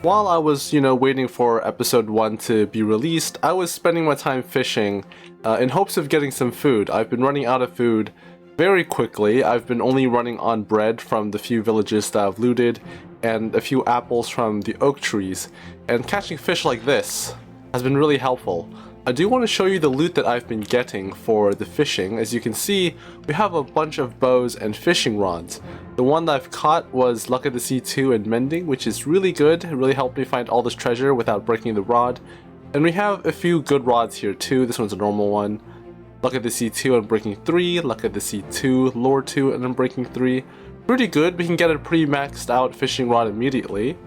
While I was, waiting for episode 1 to be released, I was spending my time fishing in hopes of getting some food. I've been running out of food very quickly. I've been only running on bread from the few villages that I've looted and a few apples from the oak trees. And catching fish like this has been really helpful. I do want to show you the loot that I've been getting for the fishing. As you can see, we have a bunch of bows and fishing rods. The one that I've caught was Luck of the Sea 2 and Mending, which is really good. It really helped me find all this treasure without breaking the rod. And we have a few good rods here too. This one's a normal one. Luck of the Sea 2 and Breaking 3, Luck of the Sea 2, Lure 2 and then Breaking 3. Pretty good. We can get a pretty maxed out fishing rod immediately.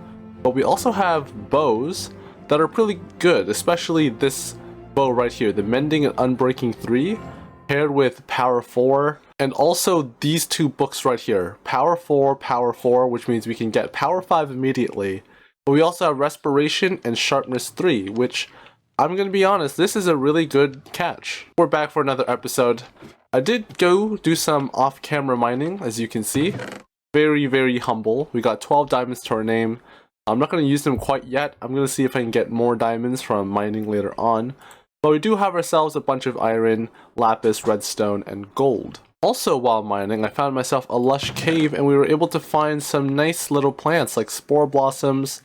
But we also have bows that are pretty good, especially this bow right here, the Mending and Unbreaking 3, paired with Power 4, and also these two books right here, Power 4, which means we can get Power 5 immediately, but we also have Respiration and Sharpness 3, which, I'm gonna be honest, this is a really good catch. We're back for another episode. I did go do some off-camera mining, as you can see. Very, very humble. We got 12 diamonds to our name. I'm not going to use them quite yet. I'm going to see if I can get more diamonds from mining later on. But we do have ourselves a bunch of iron, lapis, redstone, and gold. Also, while mining, I found myself a lush cave and we were able to find some nice little plants like spore blossoms,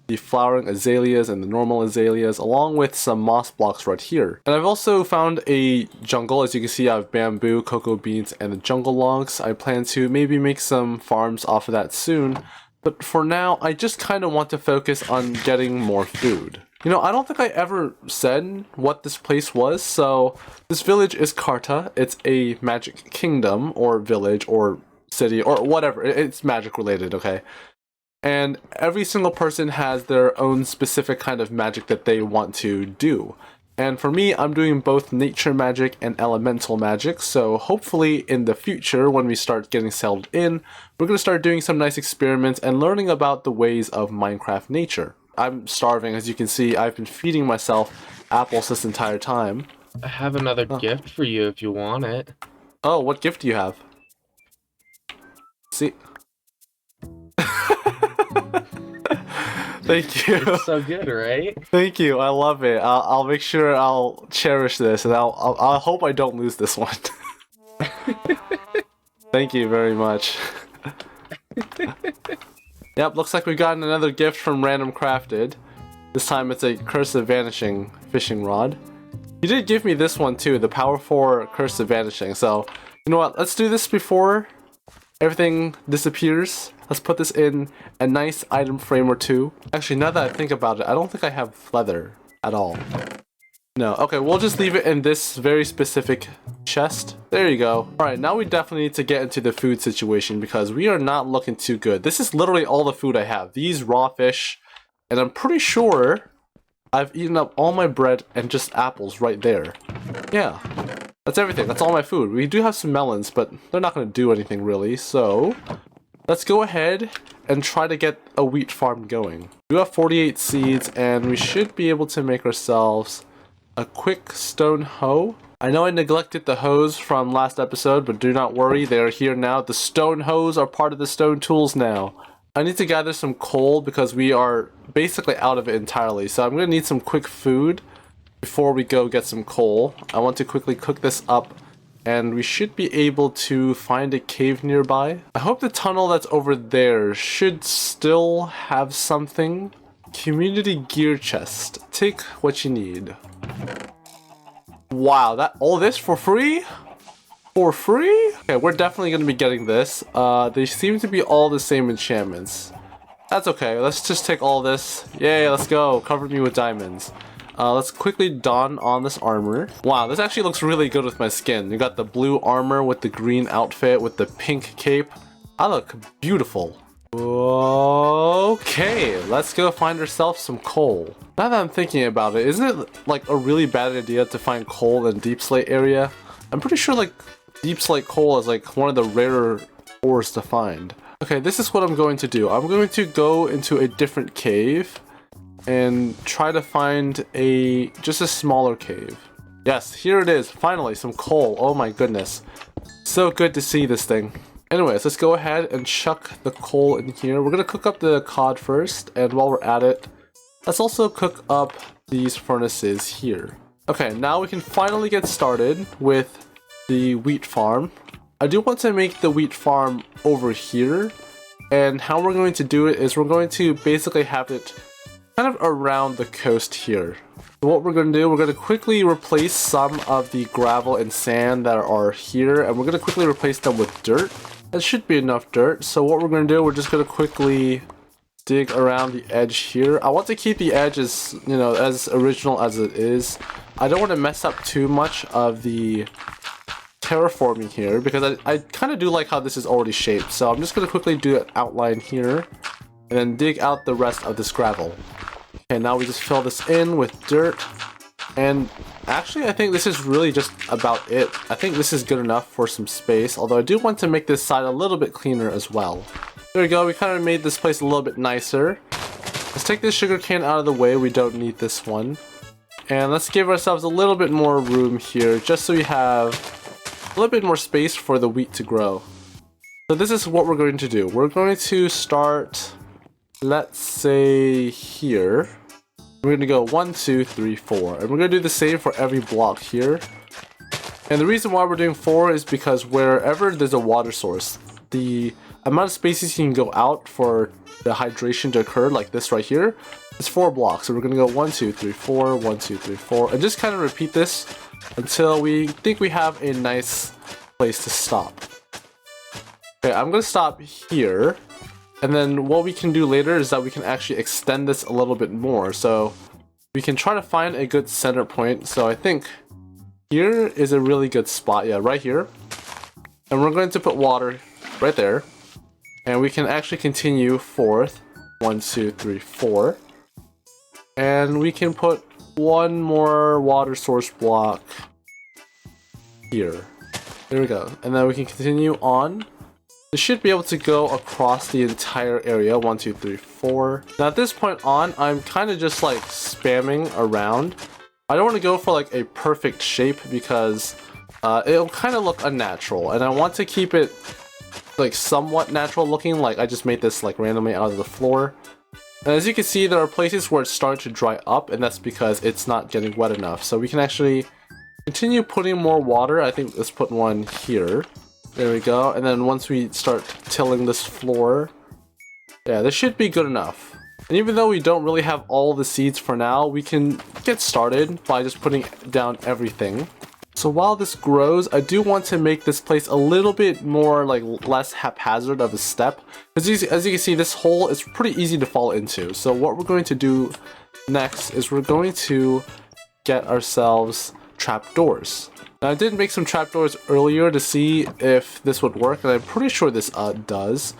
the flowering azaleas and the normal azaleas, along with some moss blocks right here. And I've also found a jungle. As you can see, I have bamboo, cocoa beans, and the jungle logs. I plan to maybe make some farms off of that soon. But for now, I just kind of want to focus on getting more food. I don't think I ever said what this place was, so this village is Karta. It's a magic kingdom, or village, or city, or whatever. It's magic related, okay? And every single person has their own specific kind of magic that they want to do. And for me, I'm doing both nature magic and elemental magic, so hopefully in the future, when we start getting settled in, we're going to start doing some nice experiments and learning about the ways of Minecraft nature. I'm starving, as you can see. I've been feeding myself apples this entire time. I have another gift for you if you want it. Oh, what gift do you have? See? Thank you. It's so good, right? Thank you. I love it. I'll make sure I'll cherish this, and I'll hope I don't lose this one. Thank you very much. Yep, looks like we got another gift from Random Crafted. This time it's a Curse of Vanishing fishing rod. He did give me this one too, the Power 4 Curse of Vanishing. So, you know what? Let's do this before everything disappears. Let's put this in a nice item frame or two. Actually, now that I think about it, I don't think I have leather at all. No, okay, we'll just leave it in this very specific chest. There you go. Alright, now we definitely need to get into the food situation because we are not looking too good. This is literally all the food I have. These raw fish, and I'm pretty sure I've eaten up all my bread and just apples right there. Yeah, that's everything. That's all my food. We do have some melons, but they're not going to do anything really, so let's go ahead and try to get a wheat farm going. We have 48 seeds, and we should be able to make ourselves a quick stone hoe. I know I neglected the hoes from last episode, but do not worry, they are here now. The stone hoes are part of the stone tools now. I need to gather some coal because we are basically out of it entirely, so I'm going to need some quick food before we go get some coal. I want to quickly cook this up, and we should be able to find a cave nearby. I hope the tunnel that's over there should still have something. Community gear chest. Take what you need. Wow, all this for free? For free? Okay, we're definitely going to be getting this. They seem to be all the same enchantments. That's okay, let's just take all this. Yay, let's go. Cover me with diamonds. Let's quickly don on this armor. Wow, this actually looks really good with my skin. You got the blue armor with the green outfit with the pink cape. I look beautiful. Okay, let's go find ourselves some coal. Now that I'm thinking about it, isn't it like a really bad idea to find coal in Deep Slate area? I'm pretty sure like Deep Slate coal is like one of the rarer ores to find. Okay, this is what I'm going to do. I'm going to go into a different cave and try to find just a smaller cave. Yes, here it is. Finally, some coal. Oh my goodness. So good to see this thing. Anyways, let's go ahead and chuck the coal in here. We're gonna cook up the cod first, and while we're at it, let's also cook up these furnaces here. Okay, now we can finally get started with the wheat farm. I do want to make the wheat farm over here, and how we're going to do it is we're going to basically have it kind of around the coast here. So what we're going to do, we're going to quickly replace some of the gravel and sand that are here, and we're going to quickly replace them with dirt. That should be enough dirt. So what we're going to do, we're just going to quickly dig around the edge here. I want to keep the edge as, you know, as original as it is. I don't want to mess up too much of the terraforming here because I kind of do like how this is already shaped. So I'm just going to quickly do an outline here and then dig out the rest of this gravel. Okay, now we just fill this in with dirt. And actually, I think this is really just about it. I think this is good enough for some space, although I do want to make this side a little bit cleaner as well. There we go, we kind of made this place a little bit nicer. Let's take this sugarcane out of the way, we don't need this one. And let's give ourselves a little bit more room here, just so we have a little bit more space for the wheat to grow. So this is what we're going to do. We're going to start, let's say here. We're going to go 1, 2, 3, 4. And we're going to do the same for every block here. And the reason why we're doing 4 is because wherever there's a water source, the amount of spaces you can go out for the hydration to occur, like this right here, is 4 blocks. So we're going to go 1, 2, 3, 4, 1, 2, 3, 4, and just kind of repeat this until we think we have a nice place to stop. Okay, I'm going to stop here. And then what we can do later is that we can actually extend this a little bit more. So we can try to find a good center point. So I think here is a really good spot. Yeah, right here. And we're going to put water right there. And we can actually continue forth. 1, 2, 3, 4. And we can put one more water source block here. There we go. And then we can continue on. This should be able to go across the entire area. 1, 2, 3, 4. Now at this point on, I'm kind of just like spamming around. I don't want to go for like a perfect shape because it'll kind of look unnatural. And I want to keep it like somewhat natural looking, like I just made this like randomly out of the floor. And as you can see, there are places where it's starting to dry up, and that's because it's not getting wet enough. So we can actually continue putting more water. I think let's put one here. There we go. And then once we start tilling this floor, yeah, this should be good enough. And even though we don't really have all the seeds for now, we can get started by just putting down everything. So while this grows, I do want to make this place a little bit more like less haphazard of a step. As you can see, this hole is pretty easy to fall into. So what we're going to do next is we're going to get ourselves trapdoors. Now, I did make some trapdoors earlier to see if this would work, and I'm pretty sure this does.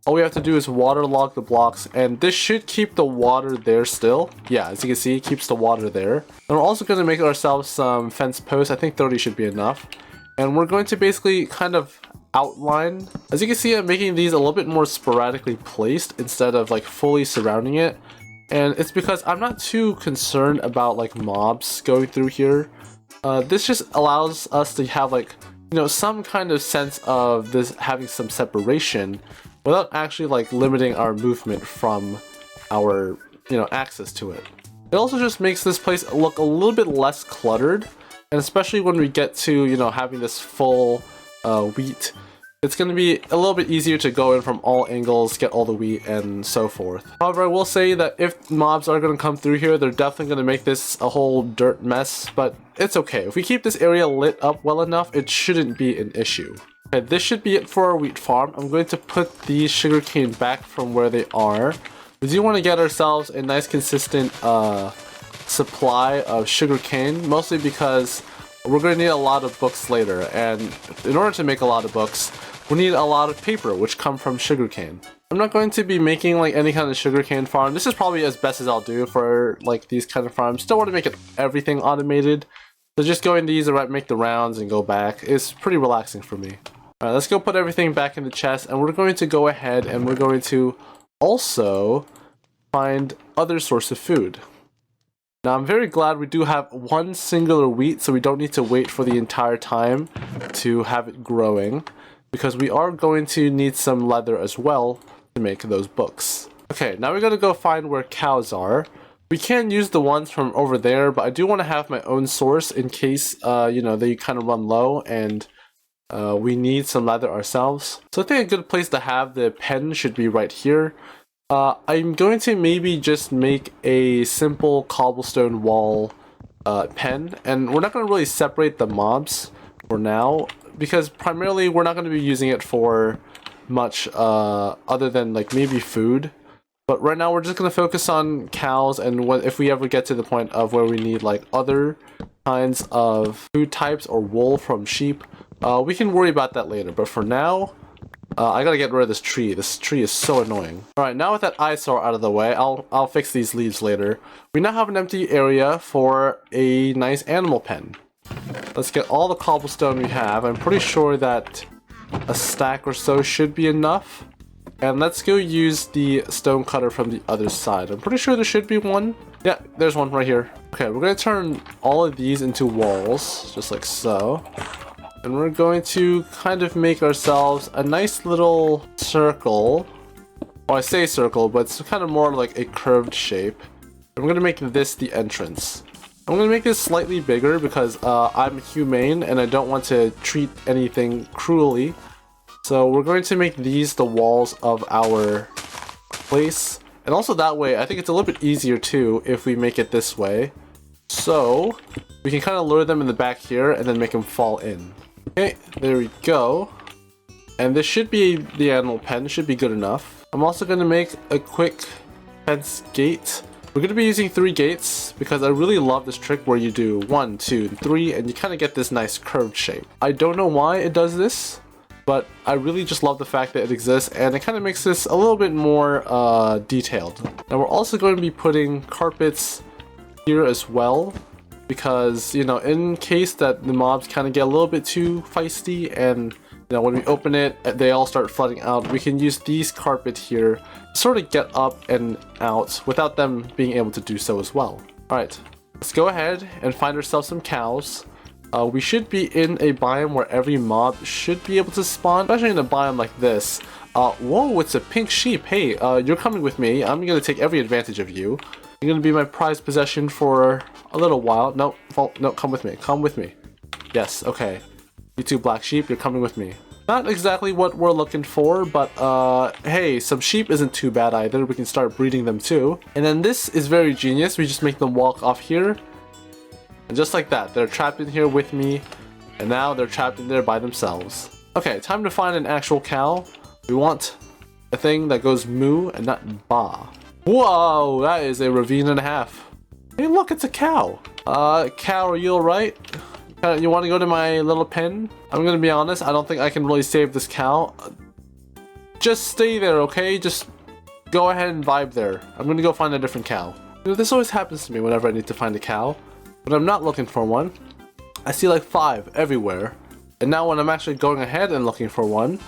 All we have to do is waterlog the blocks, and this should keep the water there still. Yeah, as you can see, it keeps the water there. And we're also going to make ourselves some fence posts. I think 30 should be enough. And we're going to basically kind of outline. As you can see, I'm making these a little bit more sporadically placed instead of like fully surrounding it. And it's because I'm not too concerned about like mobs going through here. This just allows us to have like, you know, some kind of sense of this having some separation without actually like limiting our movement from our, you know, access to it. It also just makes this place look a little bit less cluttered, and especially when we get to, you know, having this full wheat, it's going to be a little bit easier to go in from all angles, get all the wheat, and so forth. However, I will say that if mobs are going to come through here, they're definitely going to make this a whole dirt mess, but it's okay. If we keep this area lit up well enough, it shouldn't be an issue. Okay, this should be it for our wheat farm. I'm going to put these sugarcane back from where they are. We do want to get ourselves a nice consistent supply of sugarcane, mostly because we're going to need a lot of books later, and in order to make a lot of books, we need a lot of paper, which come from sugarcane. I'm not going to be making like any kind of sugarcane farm. This is probably as best as I'll do for like these kind of farms. Still want to make it everything automated. So just going these around, make the rounds and go back is pretty relaxing for me. Alright, let's go put everything back in the chest, and we're going to go ahead and we're going to also find other source of food. Now I'm very glad we do have one singular wheat, so we don't need to wait for the entire time to have it growing. because we are going to need some leather as well to make those books. Okay, now we gotta go find where cows are. We can use the ones from over there, but I do want to have my own source in case, you know, they kind of run low and we need some leather ourselves. So I think a good place to have the pen should be right here. I'm going to maybe just make a simple cobblestone wall pen, and we're not going to really separate the mobs for now, because primarily we're not going to be using it for much other than like maybe food. But right now we're just going to focus on cows, and if we ever get to the point of where we need like other kinds of food types or wool from sheep, we can worry about that later. But for now, I gotta get rid of this tree. This tree is so annoying. Alright, now with that eyesore out of the way, I'll fix these leaves later. We now have an empty area for a nice animal pen. Let's get all the cobblestone we have. I'm pretty sure that a stack or so should be enough. And let's go use the stone cutter from the other side. I'm pretty sure there should be one. Yeah, there's one right here. Okay, we're going to turn all of these into walls, just like so. And we're going to kind of make ourselves a nice little circle. Well, I say circle, but it's kind of more like a curved shape. I'm going to make this the entrance. I'm going to make this slightly bigger because I'm humane and I don't want to treat anything cruelly. So we're going to make these the walls of our place. And also that way, I think it's a little bit easier too if we make it this way. So we can kind of lure them in the back here and then make them fall in. Okay, there we go. And this should be the animal pen, should be good enough. I'm also going to make a quick fence gate. We're going to be using 3 gates because I really love this trick where you do 1, 2, 3, and you kind of get this nice curved shape. I don't know why it does this, but I really just love the fact that it exists, and it kind of makes this a little bit more detailed. Now we're also going to be putting carpets here as well, because, you know, in case that the mobs kind of get a little bit too feisty and, you know, when we open it, they all start flooding out, we can use these carpet here to sort of get up and out without them being able to do so as well. Alright, let's go ahead and find ourselves some cows. We should be in a biome where every mob should be able to spawn, especially in a biome like this. Whoa, it's a pink sheep. Hey, you're coming with me. I'm going to take every advantage of you. You're going to be my prized possession for a little while. No, come with me. Come with me. Yes, okay. You two black sheep, you're coming with me. Not exactly what we're looking for, but hey, some sheep isn't too bad either. We can start breeding them too. And then this is very genius. We just make them walk off here. And just like that, they're trapped in here with me. And now they're trapped in there by themselves. Okay, time to find an actual cow. We want a thing that goes moo and not ba. Whoa, that is a ravine and a half. Hey, look, it's a cow. Cow, are you alright? You want to go to my little pen? I'm gonna be honest, I don't think I can really save this cow. Just stay there, okay? Just go ahead and vibe there. I'm gonna go find a different cow. You know, this always happens to me whenever I need to find a cow. When I'm not looking for one, I see like 5 everywhere. And now when I'm actually going ahead and looking for one,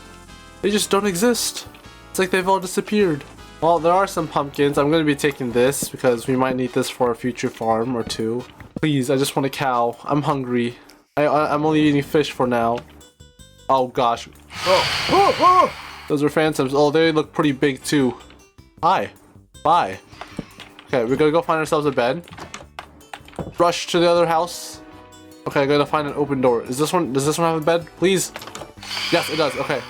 they just don't exist. It's like they've all disappeared. Well, there are some pumpkins. I'm going to be taking this because we might need this for a future farm or 2. Please, I just want a cow. I'm hungry. I'm only eating fish for now. Oh gosh. Oh. Those are phantoms. Oh, they look pretty big too. Hi. Bye. Okay, we're going to go find ourselves a bed. Rush to the other house. Okay, I gotta find an open door. Does this one have a bed? Please? Yes, it does. Okay.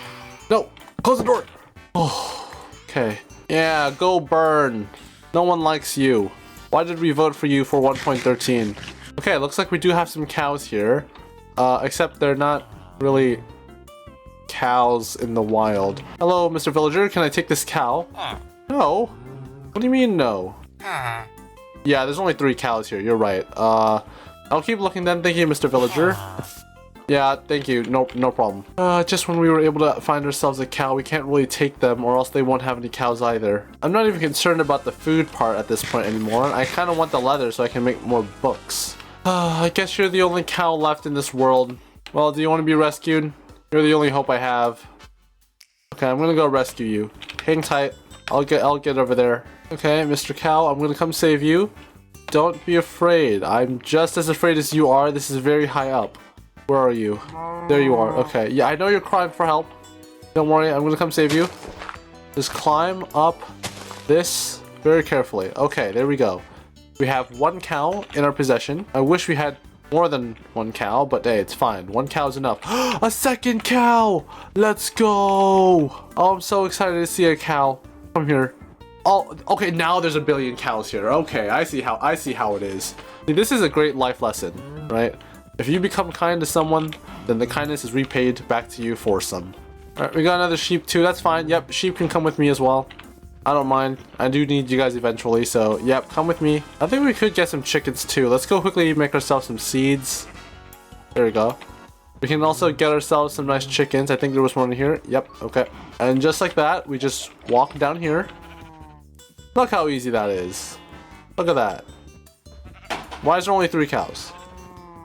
No! Close the door! Oh, okay. Yeah, go burn. No one likes you. Why did we vote for you for 1.13? Okay, looks like we do have some cows here. Except they're not really cows in the wild. Hello, Mr. Villager. Can I take this cow? No. What do you mean, no? Yeah, there's only 3 cows here. You're right. I'll keep looking then. Thank you, Mr. Villager. Yeah, thank you. No problem. Just when we were able to find ourselves a cow, we can't really take them or else they won't have any cows either. I'm not even concerned about the food part at this point anymore. I kind of want the leather so I can make more books. I guess you're the only cow left in this world. Well, do you want to be rescued? You're the only hope I have. Okay, I'm gonna go rescue you. Hang tight. I'll get over there. Okay, Mr. Cow, I'm gonna come save you. Don't be afraid. I'm just as afraid as you are. This is very high up. Where are you? There you are. Okay. Yeah, I know you're crying for help. Don't worry, I'm gonna come save you. Just climb up this very carefully. Okay, there we go. We have 1 cow in our possession. I wish we had more than 1 cow, but hey, it's fine. 1 cow is enough. A second cow! Let's go! Oh, I'm so excited to see a cow. Come here. Oh, okay, now there's a billion cows here. Okay, I see how it is. See, this is a great life lesson, right? If you become kind to someone, then the kindness is repaid back to you for some. Alright, we got another sheep too. That's fine. Yep, sheep can come with me as well. I don't mind. I do need you guys eventually, so yep, come with me. I think we could get some chickens too. Let's go quickly make ourselves some seeds. There we go. We can also get ourselves some nice chickens. I think there was one in here. Yep, okay. And just like that, we just walk down here. Look how easy that is. Look at that. Why is there only 3 cows?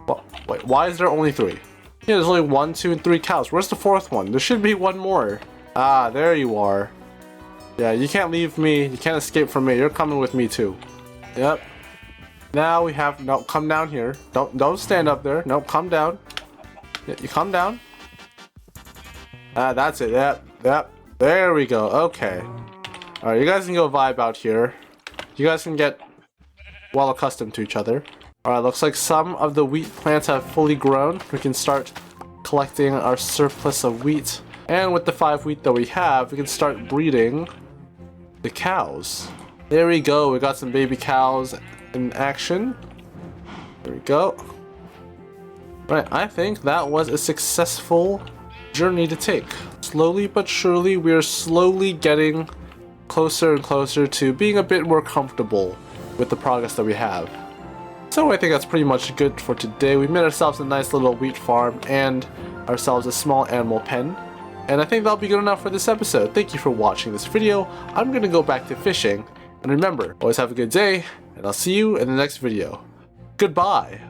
Well, wait, why is there only 3? Yeah, there's only 1, 2, and 3 cows. Where's the 4th one? There should be 1 more. Ah, there you are. Yeah, you can't leave me. You can't escape from me. You're coming with me too. Yep. Now we have no. Come down here. Don't stand up there. No, come down. Yeah, you come down. Ah, that's it. Yep. There we go. Okay. All right, you guys can go vibe out here. You guys can get well accustomed to each other. All right, looks like some of the wheat plants have fully grown. We can start collecting our surplus of wheat. And with the 5 wheat that we have, we can start breeding the cows. There we go. We got some baby cows in action. There we go. Right, I think that was a successful journey to take. Slowly but surely, we are slowly getting closer and closer to being a bit more comfortable with the progress that we have. So I think that's pretty much good for today. We made ourselves a nice little wheat farm and ourselves a small animal pen. And I think that'll be good enough for this episode. Thank you for watching this video. I'm gonna go back to fishing. And remember, always have a good day, and I'll see you in the next video. Goodbye!